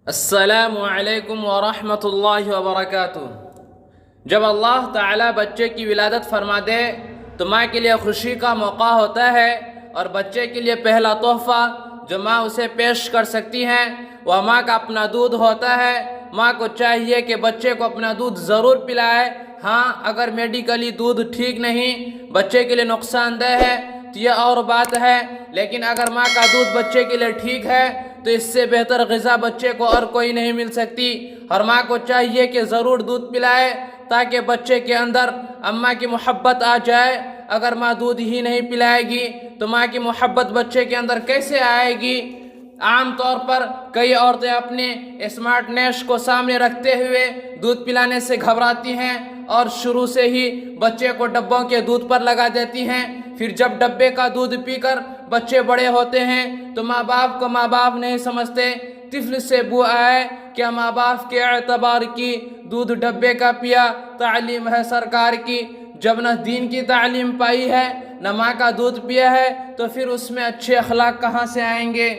السلام علیکم ورحمۃ اللہ وبرکاتہ۔ جب اللہ تعالیٰ بچے کی ولادت فرما دے تو ماں کے لیے خوشی کا موقع ہوتا ہے، اور بچے کے لیے پہلا تحفہ جو ماں اسے پیش کر سکتی ہیں وہ ماں کا اپنا دودھ ہوتا ہے۔ ماں کو چاہیے کہ بچے کو اپنا دودھ ضرور پلائے۔ ہاں، اگر میڈیکلی دودھ ٹھیک نہیں، بچے کے لیے نقصان دہ ہے تو یہ اور بات ہے، لیکن اگر ماں کا دودھ بچے کے لیے ٹھیک ہے تو اس سے بہتر غذا بچے کو اور کوئی نہیں مل سکتی۔ اور ماں کو چاہیے کہ ضرور دودھ پلائے تاکہ بچے کے اندر اماں کی محبت آ جائے۔ اگر ماں دودھ ہی نہیں پلائے گی تو ماں کی محبت بچے کے اندر کیسے آئے گی؟ عام طور پر کئی عورتیں اپنے اسمارٹنیس کو سامنے رکھتے ہوئے دودھ پلانے سے گھبراتی ہیں اور شروع سے ہی بچے کو ڈبوں کے دودھ پر لگا دیتی ہیں۔ پھر جب ڈبے کا دودھ پی کر بچے بڑے ہوتے ہیں تو ماں باپ کو ماں باپ نہیں سمجھتے۔ طفل سے بو آئے، کیا ماں باپ کے اعتبار کی دودھ ڈبے کا پیا تعلیم ہے سرکار کی؟ جب نہ دین کی تعلیم پائی ہے نہ ماں کا دودھ پیا ہے تو پھر اس میں اچھے اخلاق کہاں سے آئیں گے؟